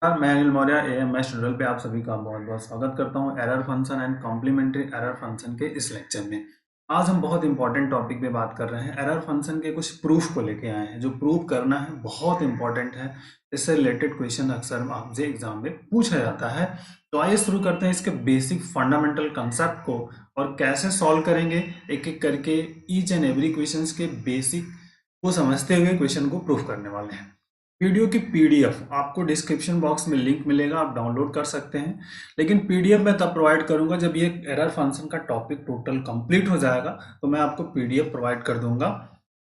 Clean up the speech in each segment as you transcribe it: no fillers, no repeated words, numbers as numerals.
मैं Anil Maurya AMS tutorial पे आप सभी का बहुत बहुत स्वागत करता हूं error function and complementary error function के इस लेक्चर में। आज हम बहुत इंपॉर्टेंट टॉपिक पे बात कर रहे हैं। एरर फंक्शन के कुछ प्रूफ को लेके आए हैं। जो प्रूफ करना है बहुत इंपॉर्टेंट है। इससे रिलेटेड क्वेश्चन अक्सर आपसे एग्जाम में पूछा जाता है। तो आइए शुरू करते हैं इसके बेसिक फंडामेंटल कंसेप्ट को और कैसे सॉल्व करेंगे एक एक करके। ईच एंड एवरी क्वेश्चन के बेसिक को समझते हुए क्वेश्चन को प्रूफ करने वाले हैं। वीडियो की पीडीएफ आपको डिस्क्रिप्शन बॉक्स में लिंक मिलेगा, आप डाउनलोड कर सकते हैं। लेकिन पीडीएफ मैं तब प्रोवाइड करूंगा जब ये एरर फंक्शन का टॉपिक टोटल कंप्लीट हो जाएगा, तो मैं आपको पीडीएफ प्रोवाइड कर दूंगा।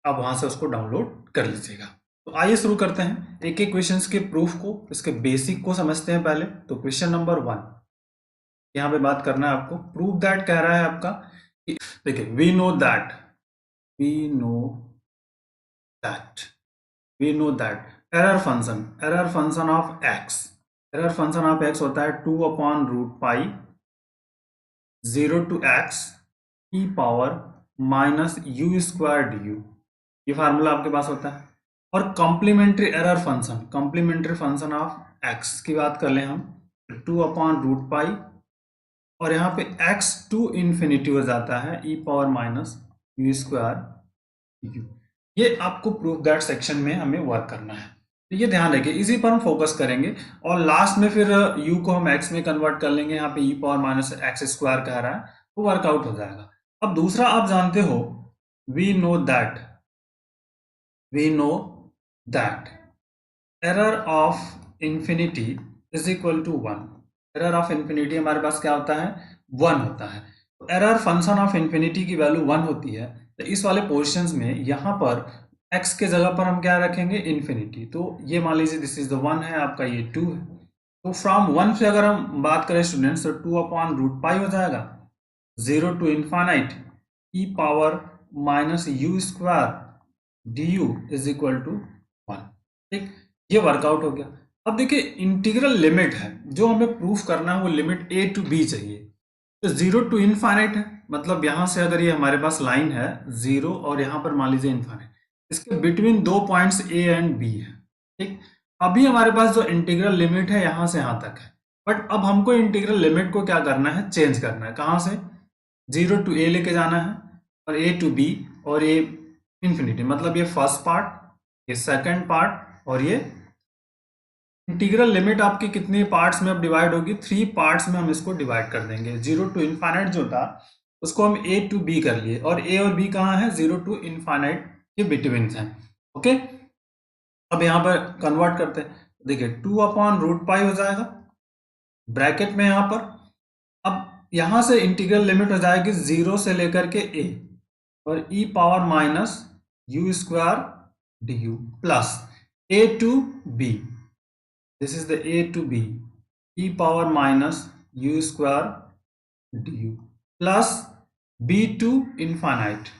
आप वहां से उसको डाउनलोड कर लीजिएगा। तो आइए शुरू करते हैं एक एक क्वेश्चंस के प्रूफ को, इसके बेसिक को समझते हैं पहले। तो क्वेश्चन नंबर 1 यहाँ पे बात करना है आपको। प्रूफ दैट कह रहा है आपका। देखिए, we know that we know that error function of x होता है 2/√पाई 0 to x e power minus u square d u. ये फार्मूला आपके पास होता है। और कॉम्प्लीमेंट्री फंक्शन ऑफ एक्स की बात कर लें हम, 2/√पाई और यहाँ पे x टू इन्फिनिटी हो जाता है e power minus u square you. ये आपको प्रूफ दैट सेक्शन में हमें वर्क करना है, तो ये ध्यान रखिए, इसी पर हम फोकस करेंगे। और लास्ट में फिर u को हम x में कन्वर्ट कर लेंगे। यहाँ पे e power minus x square कह रहा है, वो वर्कआउट हो जाएगा। अब दूसरा आप जानते हो, we know that error of infinity is equal to 1। Error of infinity हमारे पास क्या होता है, 1 होता है। तो एरर फंक्शन ऑफ इंफिनिटी की वैल्यू 1 होती है। तो इस वाले पोर्शंस में यहाँ पर x के जगह पर हम क्या रखेंगे, इंफिनिटी। तो ये मान लीजिए दिस इज द 1 है, आपका ये 2 है। तो फ्रॉम 1 से अगर हम बात करें स्टूडेंट्स, तो 2/√पाई हो जाएगा 0 to infinite e power minus u square d u is equal to 1। ठीक, ये वर्कआउट हो गया। अब देखिए, इंटीग्रल लिमिट है जो हमें प्रूफ करना है, वो लिमिट a to b चाहिए। तो 0 to इन्फानाइट है, मतलब यहां से अगर ये हमारे पास लाइन है 0 और यहां पर मान लीजिए इन्फानाइट, इसके बिटवीन दो पॉइंट्स a एंड b है। ठीक, अभी हमारे पास जो इंटीग्रल लिमिट है यहां से यहां तक है। बट अब हमको इंटीग्रल लिमिट को क्या करना है, चेंज करना है। कहां से, 0 to a लेके जाना है और a to b और a इंफिनिटी। मतलब ये फर्स्ट पार्ट, ये सेकंड पार्ट और ये इंटीग्रल लिमिट आपकी कितने पार्ट्स में अब डिवाइड होगी, 3 पार्ट्स में हम इसको डिवाइड कर देंगे। 0 to इन्फानाइट जो था उसको हम a to b कर लिए, और a और b कहाँ है, 0 to इन्फानाइट के बिटवीन है। ओके, अब यहाँ पर कन्वर्ट करते हैं। देखिए 2/√पाई हो जाएगा ब्रैकेट में यहाँ पर। अब यहाँ से इंटीग्रल लिमिट हो जाएगी 0 से लेकर के a और e power minus u square d u plus a to b, this is the a to b e power minus u square du plus b to infinite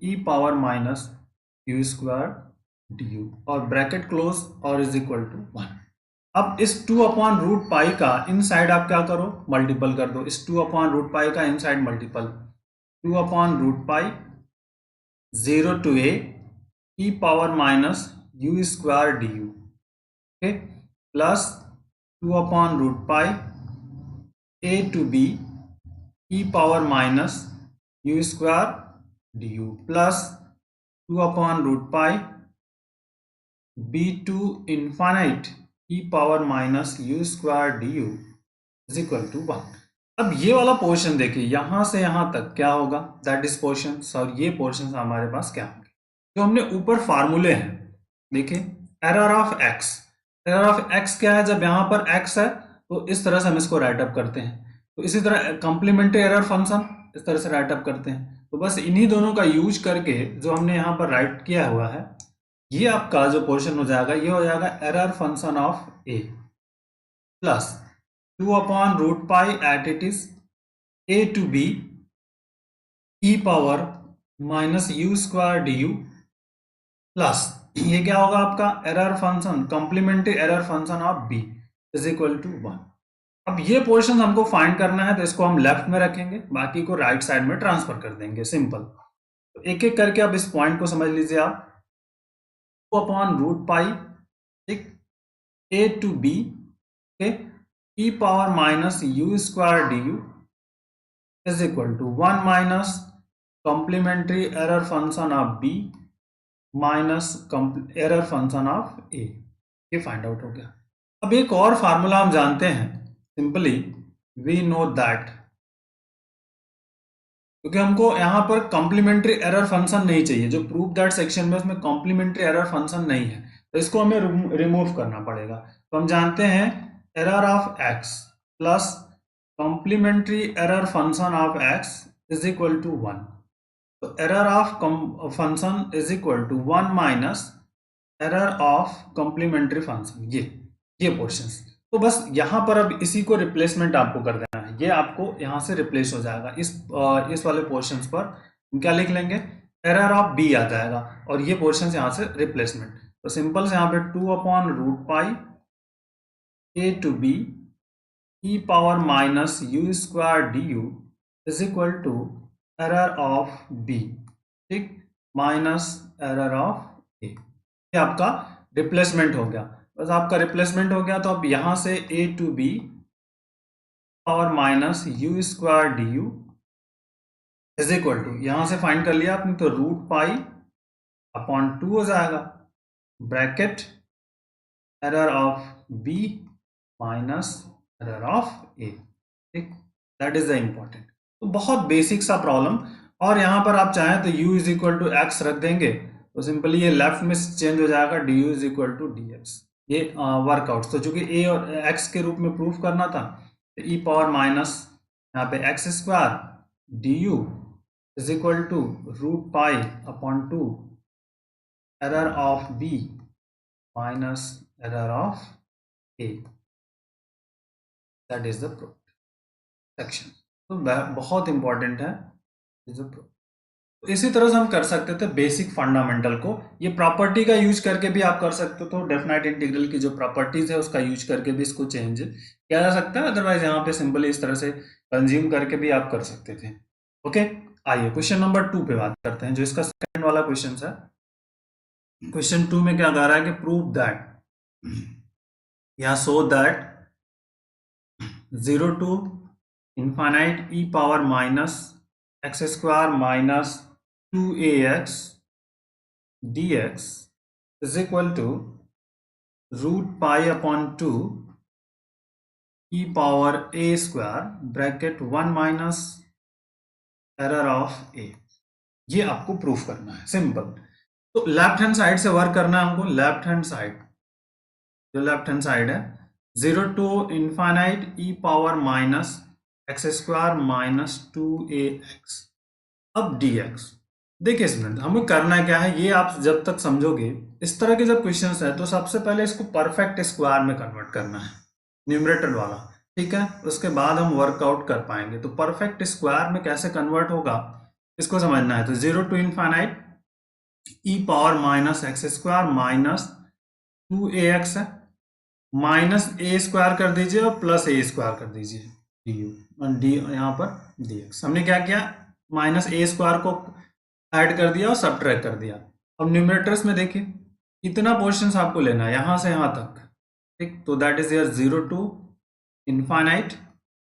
e power minus u square du और bracket close और is equal to 1। अब इस 2/√पाई का inside आप क्या करो, multiple कर दो। इस 2/√पाई का इनसाइड मल्टीपल, 2/√पाई 0 to a e power minus u square d u, okay, plus 2/√पाई a to b e power minus u square d u plus 2/√पाई b to infinite e power minus u square d u is equal to 1। अब ये वाला portion देखिए, यहां से यहां तक क्या होगा, दैट इज पोर्शन, और ये पोर्शन हमारे पास क्या होंगे, जो हमने ऊपर फार्मूले हैं। देखिए, एरर ऑफ एक्स क्या है, जब यहाँ पर x है तो इस तरह से हम इसको राइट अप करते हैं। तो इसी तरह कॉम्प्लीमेंट्री एरर फंक्शन इस तरह से राइट अप करते हैं। तो बस इन्हीं दोनों का यूज करके जो हमने यहाँ पर राइट किया हुआ है, ये आपका जो पोर्शन हो जाएगा, ये हो जाएगा error function of a plus 2/√पाई at it is a to b e power minus u square d u plus ये क्या होगा आपका, error function complementary error function of b is equal to 1। अब ये पोर्शन हमको फाइंड करना है, तो इसको हम लेफ्ट में रखेंगे, बाकी को राइट साइड में ट्रांसफर कर देंगे, सिंपल। तो एक एक करके अब इस पॉइंट को समझ लीजिए आप। 2/√पाई, ठीक, a to b, okay, e power minus u square du is equal to 1 minus complementary error function of b minus error function of a, ये फाइंड आउट हो गया। अब एक और फार्मूला हम जानते हैं, सिंपली वी नो दैट, क्योंकि हमको यहाँ पर कॉम्प्लीमेंट्री एरर फंक्शन नहीं चाहिए, जो प्रूव दैट सेक्शन में उसमें कॉम्प्लीमेंट्री एरर फंक्शन नहीं है, तो इसको हमें रिमूव करना पड़ेगा। तो हम जानते हैं error of x plus complementary error function of x is equal to 1। तो error of function is equal to 1 minus error of complementary function, ये पोर्शंस। तो बस यहाँ पर अब इसी को रिप्लेसमेंट आपको कर देना है, ये आपको यहाँ से रिप्लेस हो जाएगा। इस वाले पोर्शंस पर हम क्या लिख लेंगे, एरर ऑफ बी आ जाएगा, और ये पोर्शंस यहाँ से रिप्लेसमेंट। तो सिंपल से यहाँ पे 2/√पाई a to b e power minus u square du is equal to error of b, ठीक, माइनस एरर ऑफ ए। ये आपका रिप्लेसमेंट हो गया। बस आपका रिप्लेसमेंट हो गया, तो अब यहां से a to b power minus u square du is equal to, यहां से फाइंड कर लिया आपने, तो √π/2 हो जाएगा, bracket error of b minus error of a, ठीक, दैट इज द इम्पोर्टेंट। तो बहुत बेसिक सा प्रॉब्लम। और यहाँ पर आप चाहें तो u is equal to x रख देंगे, तो सिंपली ये लेफ्ट में चेंज हो जाएगा, du is equal to dx, ये वर्कआउट। तो चूंकि a और x के रूप में प्रूफ करना था, तो e पावर माइनस यहाँ पे x square du is equal to √π/2 error of b minus error of a, that is the section. तो बहुत इंपॉर्टेंट है। तो इसी तरह से हम कर सकते थे बेसिक फंडामेंटल को, ये प्रॉपर्टी का यूज करके भी आप कर सकते हो। तो डेफिनेट इंटीग्रल की जो प्रॉपर्टीज है उसका यूज करके भी इसको चेंज किया जा सकता है, अदरवाइज यहाँ पे सिंपली इस तरह से कंज्यूम करके भी आप कर सकते थे। ओके, आइए क्वेश्चन नंबर 2 पे बात करते हैं, जो इसका सेकंड वाला क्वेश्चन है। क्वेश्चन 2 में क्या कह रहा है कि प्रूव दैट या show that 0 to infinite e power minus x square minus 2ax dx is equal to √π/2 e power a square bracket 1 minus error of a, ये आपको प्रूफ करना है, सिंपल। तो लेफ्ट हैंड साइड से work करना है हमको। लेफ्ट हैंड साइड, जो लेफ्ट हैंड साइड है, 0 to infinite e power minus x square minus 2ax, अब dx। देखिए स्टूडेंट, हमें करना क्या है, ये आप जब तक समझोगे, इस तरह के जब क्वेश्चंस है, तो सबसे पहले इसको परफेक्ट स्क्वायर में कन्वर्ट करना है, न्यूमरेटर वाला, ठीक है। उसके बाद हम वर्कआउट कर पाएंगे। तो परफेक्ट स्क्वायर में कैसे कन्वर्ट होगा, इसको समझना है। तो 0 to infinite e power minus x square minus 2ax है, माइनस a स्क्वायर कर दीजिए और प्लस a स्क्वायर कर दीजिए, डी यहाँ पर dx। हमने क्या किया, माइनस a स्क्वायर को ऐड कर दिया और सब्ट्रैक्ट कर दिया। अब न्यूमरेटर्स में देखिए, इतना पोर्शन आपको लेना है यहां से यहां तक, ठीक। तो that is your 0 to infinite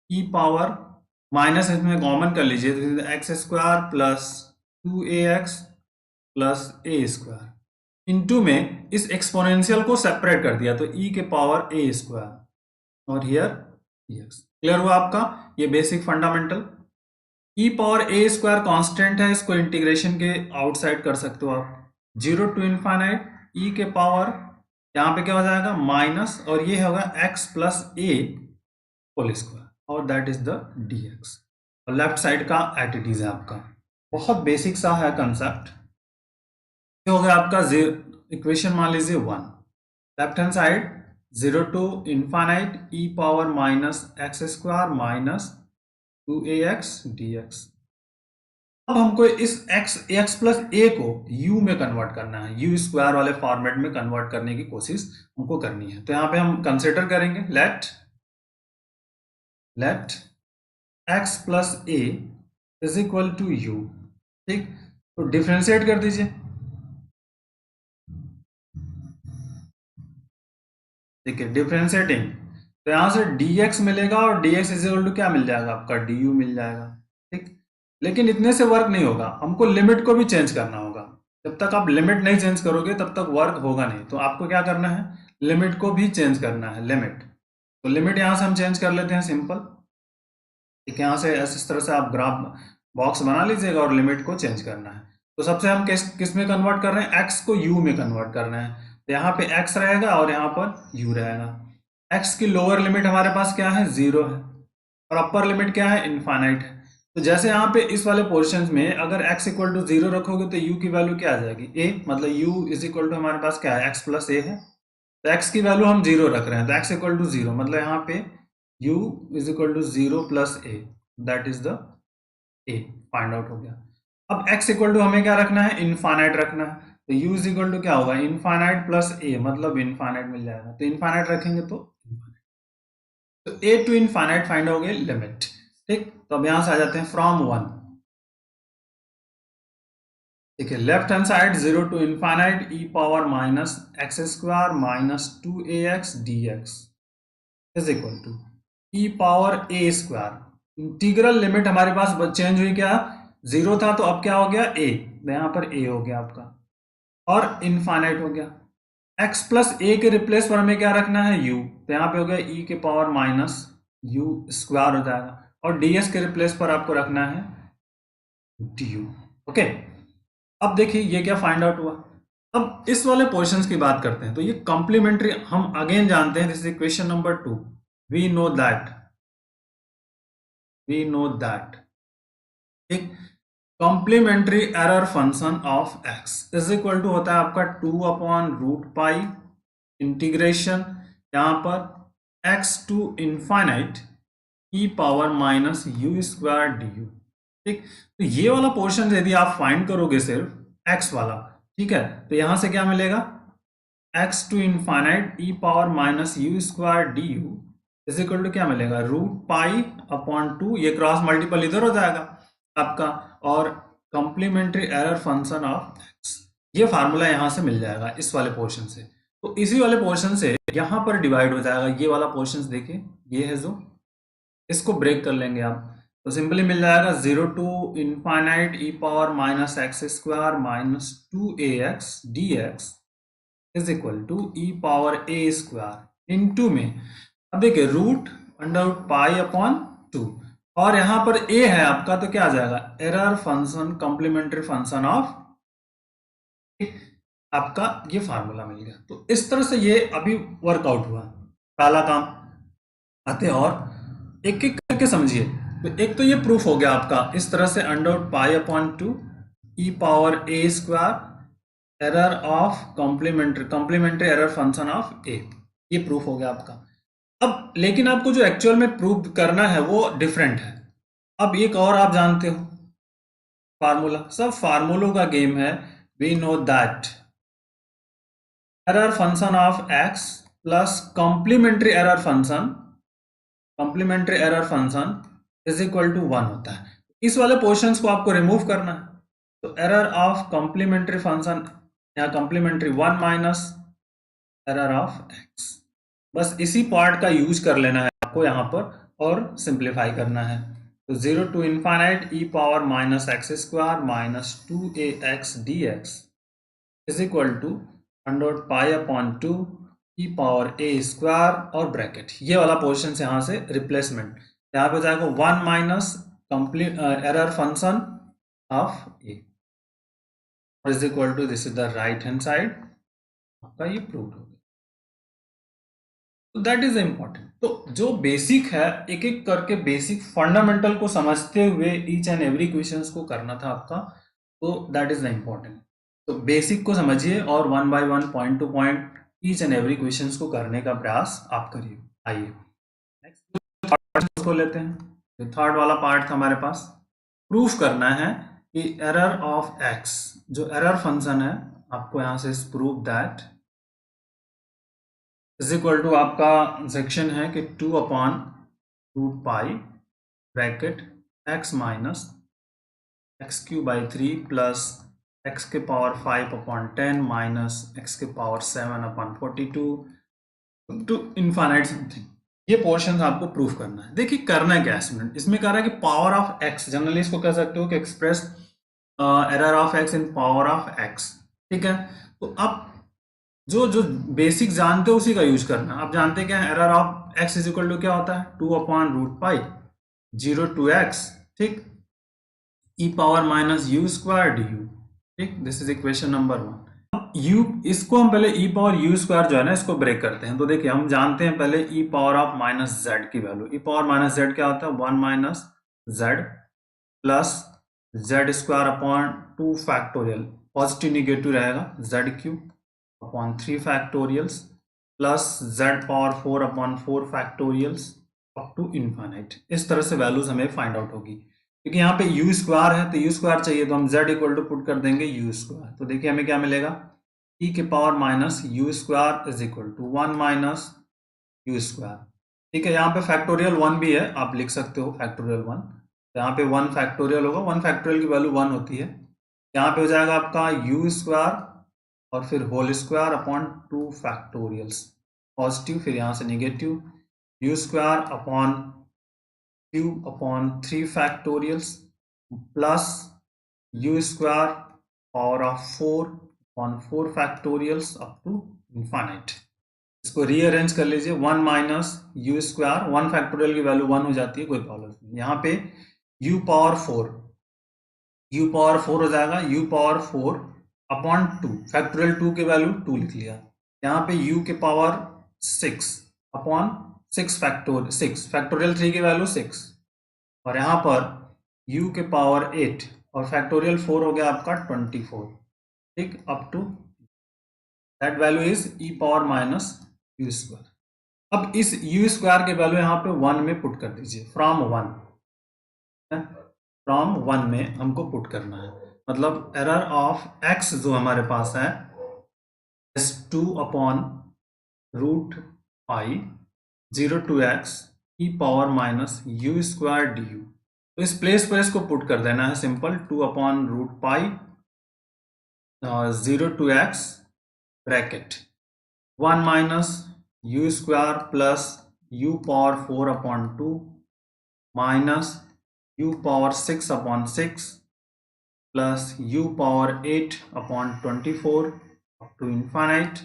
e power minus, इसमें कॉमन कर लीजिए, x square plus 2ax plus a square, into में इस एक्सपोनेंशियल को सेपरेट कर दिया, तो e के पावर a स्क्वायर और हियर dx। क्लियर हुआ आपका ये basic fundamental. e power a square constant है, इसको इंटीग्रेशन के आउटसाइड कर सकते हो आप। 0 to infinite e के पावर, यहाँ पे क्या हो जाएगा माइनस, और ये होगा x plus a whole square, और दैट इज द dx। और लेफ्ट साइड का एटिटीज है आपका, बहुत बेसिक सा है कंसेप्ट। ये हो गया आपका इक्वेशन, मान लीजिए 1, left hand side 0 to infinite e power minus x square minus 2ax dx। अब हमको इस x प्लस a को u में कन्वर्ट करना है, u स्क्वायर वाले फॉर्मेट में कन्वर्ट करने की कोशिश हमको करनी है। तो यहाँ पे हम कंसिडर करेंगे let x plus a is equal to u, ठीक। तो डिफ्रेंशिएट कर दीजिए, ठीक है, डिफ्रेंशिएटिंग, तो यहाँ से dx मिलेगा और dx इज इक्वल टू क्या मिल जाएगा आपका, du मिल जाएगा। ठीक, लेकिन इतने से वर्क नहीं होगा, हमको लिमिट को भी चेंज करना होगा। जब तक आप लिमिट नहीं चेंज करोगे तब तक वर्क होगा नहीं। तो आपको क्या करना है, लिमिट को भी चेंज करना है, लिमिट। तो लिमिट यहाँ से हम चेंज कर लेते हैं, सिंपल। ठीक है, यहाँ से इस तरह से आप ग्राफ बॉक्स बना लीजिएगा और लिमिट को चेंज करना है। तो सबसे हम किस में कन्वर्ट कर रहे हैं, x को u में कन्वर्ट कर रहे हैं। तो यहाँ पे x रहेगा और यहाँ पर u रहेगा। x की लोअर लिमिट हमारे पास क्या है, 0 है, और अपर लिमिट क्या है, इनफाइनाइट है। तो जैसे यहाँ पे इस वाले पोर्शन में अगर x इक्वल टू 0 रखोगे तो u की वैल्यू क्या आ जाएगी, a, मतलब u इज इक्वल टू हमारे पास क्या है, x प्लस a है। तो x की वैल्यू हम 0 रख रहे हैं, तो x इक्वल टू 0, मतलब यहाँ पे u is equal to 0 plus a, that is the a, find out हो गया। अब x इक्वल टू हमें क्या रखना है, इनफाइनाइट रखना है। तो u इज इक्वल टू क्या होगा, इनफाइनाइट प्लस a, मतलब इनफाइनाइट मिल जाएगा। तो इनफाइनाइट रखेंगे तो a टू इनफाइनाइट फाइंड हो गए लिमिट। ठीक, तो अब यहां से आ जाते हैं फ्रॉम 1। ठीक है, left hand side 0 to infinite e power minus x square minus 2ax dx is equal to e power a square. Integral limit हमारे पास चेंज हुई, क्या 0 था तो अब क्या हो गया a, तो यहाँ पर a हो गया आपका, और इनफाइनाइट हो गया। x प्लस a के रिप्लेस पर हमें क्या रखना है, u, तो यहाँ पे हो गया e के पावर माइनस u स्क्वायर हो जाएगा, और ds के रिप्लेस पर आपको रखना है du। ओके, अब देखिए ये क्या फाइंड आउट हुआ। अब इस वाले पोर्शंस की बात करते हैं। तो ये कॉम्प्लीमेंट्री हम अगेन जानते हैं, this is equation number 2। We know that, we know that, ठीक, complementary error function of x is equal to होता है आपका 2 अपॉन रूट पाई इंटीग्रेशन, यहाँ पर x to infinite e power minus u square d u. ठीक, तो ये वाला पोर्शन यदि आप फाइंड करोगे सिर्फ x वाला, ठीक है, तो यहां से क्या मिलेगा, x to infinite e power minus u square d u is equal to क्या मिलेगा, रूट पाई अपॉन 2, ये क्रॉस मल्टीपल इधर हो जाएगा आपका, और complementary error function of x, ये फार्मूला यहां से मिल जाएगा इस वाले पोर्शन से। तो इसी वाले पोर्शन से यहां पर डिवाइड हो जाएगा ये वाला पोर्शन, देखिए ये है जो, इसको ब्रेक कर लेंगे आप, तो सिंपली मिल जाएगा 0 to infinite e power minus x square minus 2ax dx is equal to e power a square into में, अब देखिए root under root pi upon 2, और यहां पर a है आपका, तो क्या आ जाएगा, error function complementary function of, आपका ये फार्मूला मिल गया। तो इस तरह से ये अभी वर्कआउट हुआ पहला काम। आते और एक एक करके समझिए। तो एक तो ये प्रूफ हो गया आपका इस तरह से, under pi upon 2 e power a square error of complementary error function of a, ये प्रूफ हो गया आपका। अब लेकिन आपको जो एक्चुअल में प्रूफ करना है वो डिफरेंट है। अब एक और आप जानते हो फार्मूला, सब फार्मूलों का गेम है। We know that error function of x plus complementary error function is equal to 1 होता है। इस वाले पोर्शंस को आपको रिमूव करना है। तो एरर ऑफ कॉम्प्लीमेंट्री फंक्शन, यहाँ complementary 1 minus error of x, बस इसी पार्ट का यूज कर लेना है आपको यहाँ पर और सिंप्लीफाई करना है। तो 0 to infinite e power minus x square minus 2ax dx is equal to under pi upon 2 e power a square और ब्रैकेट, ये वाला पोर्शन से यहाँ से रिप्लेसमेंट, यहाँ पे जाएगा 1 minus complete error function of a is equal to, this is the right hand side, आपका ये प्रूव हो गया। तो दैट इज इम्पॉर्टेंट। तो जो बेसिक है, एक एक करके बेसिक फंडामेंटल को समझते हुए ईच एंड एवरी क्वेश्चंस को करना था आपका, तो दैट इज द इम्पॉर्टेंट। तो बेसिक को समझिए और one by one point two point each and every questions को करने का प्रयास आप करिए। आइए नेक्स्ट पार्ट को लेते हैं। तो थर्ड वाला पार्ट था हमारे पास, प्रूफ करना है कि एरर ऑफ एक्स, जो एरर फंक्शन है, आपको यहां से prove that is equal to, आपका सेक्शन है कि 2 अपॉन root pi bracket x minus x cube by 3 plus x के पावर 5 अपॉन 10 माइनस एक्स के पावर 7 अपॉन 42 टू इनफाइनाइट समथिंग। ये पोर्शन आपको प्रूफ करना है। देखिए करना क्या है स्टूडेंट, इसमें कह रहा है कि पावर ऑफ एक्स, जनरली इसको कह सकते हो कि express error of x in power of x. ठीक है, तो अब जो जो बेसिक जानते हो उसी का यूज करना। आप जानते हैं क्या, error of x is equal to क्या होता है, 2/√पाई 0 to x, ठीक, e power minus u square d u. ठीक, this is equation number 1। u, इसको हम पहले e पावर यू स्क्वायर जो है ना इसको ब्रेक करते हैं। तो देखिए हम जानते हैं पहले e power of minus z की वैल्यू। e पावर माइनस जेड क्या होता है, 1 minus z plus z square upon 2 factorial, positive negative रहेगा, z cube upon 3 factorials plus z power 4 upon 4 factorials up to infinite. इस तरह से वैल्यूज हमें फाइंड आउट होगी। क्योंकि यहाँ पे यू स्क्वायर है तो यू स्क्वायर चाहिए, तो हम जेड इक्वल टू पुट कर देंगे यू स्क्वायर। तो देखिए हमें क्या मिलेगा, ई के power minus u square is equal to 1 minus u square. ठीक है, यहाँ पे फैक्टोरियल 1 भी है, आप लिख सकते हो फैक्टोरियल 1। यहाँ पे 1 फैक्टोरियल होगा, 1 फैक्टोरियल की वैल्यू 1 होती है। यहाँ पे हो जाएगा आपका यू स्क्वायर और फिर whole square upon 2 factorials, positive फिर यहाँ से negative, u square upon cube upon 3 factorials plus u square power of 4 upon 4 factorials up to infinite. इसको रीअरेंज कर लीजिए, 1 माइनस यू स्क्वायर, 1 फैक्टोरियल की वैल्यू 1 हो जाती है, कोई प्रॉब्लम नहीं। यहाँ पे u पावर 4, u पावर 4 हो जाएगा u पावर 4 अपॉन 2 फैक्टोरियल 2 की वैल्यू 2 लिख लिया। यहाँ पे u के पावर 6 अपॉन 6 फैक्टोरियल 3 की वैल्यू 6, और यहाँ पर u के पावर 8 और फैक्टोरियल 4 हो गया आपका 24। ठीक, up to that value is e power minus u square. अब इस u स्क्वायर के वैल्यू यहाँ पे 1 में पुट कर दीजिए, फ्रॉम 1 में हमको पुट करना है। मतलब एरर ऑफ x जो हमारे पास है इज 2/√पाई 0 to x e power minus u square d u. तो इस प्लेस पर इसको पुट कर देना है सिंपल, 2/√पाई 0 to x bracket 1 minus u square plus u power 4/2 minus u power 6/6 plus u power 8/24 up to infinite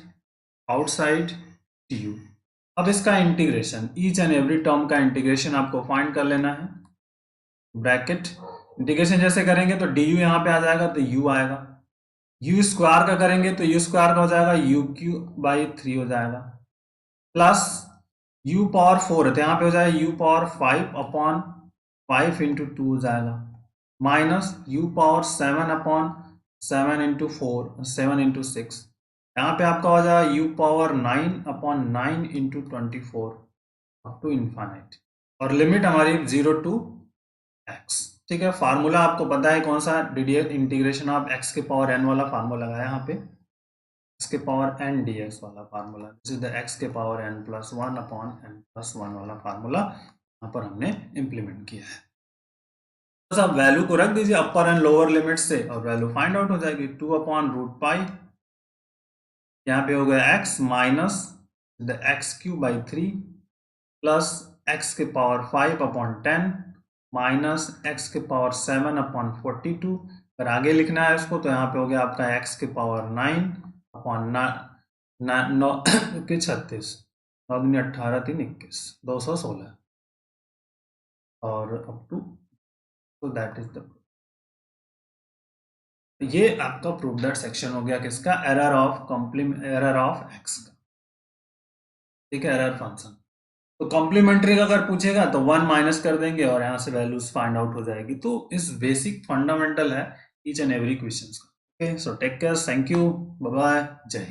outside du। अब इसका integration, each and every term का इंटीग्रेशन आपको फाइंड कर लेना है। ब्रैकेट इंटीग्रेशन जैसे करेंगे तो du यहाँ पे आ जाएगा तो u आएगा, u स्क्वायर का करेंगे तो u स्क्वायर का हो जाएगा u³ हो जाएगा, प्लस u पावर 4 है तो यहाँ पे हो जाएगा u पावर 5/5 इंटू 2 हो जाएगा, minus u power 7/7 into 4 7 into 6, यहाँ पे आपका हो जाएगा u power 9/9 into 24 up to infinite, और लिमिट हमारी 0 to x। ठीक है, फार्मूला आपको पता है कौन सा, डीडीएल इंटीग्रेशन ऑफ x के पावर n वाला फार्मूला लगाया यहाँ पे, x के पावर n dx वाला formula, this is the x के पावर n प्लस 1/n+1 वाला फार्मूला यहाँ पर हमने इंप्लीमेंट किया है। बस आप वैल्यू को रख दीजिए अपर एंड लोअर लिमिट से और वैल्यू फाइंड आउट हो जाएगी। 2/√पाई यहाँ पे हो गया x minus the x³/3 plus x के पावर 5/10 माइनस x के पावर 7/42। अगर आगे लिखना है इसको तो यहाँ पे हो गया आपका x के पावर 9/36 9×18 3×21 216 और अप टू, तो दैट इज द, ये आपका प्रूफ दैट सेक्शन हो गया किसका, एरर ऑफ x का। ठीक है, एरर फंक्शन। तो कॉम्प्लीमेंट्री का अगर पूछेगा तो 1 माइनस कर देंगे और यहाँ से वैल्यूज फाइंड आउट हो जाएगी। तो इस बेसिक फंडामेंटल है ईच एंड एवरी क्वेश्चन का। Okay, so take care, thank you, bye bye, Jai Hind.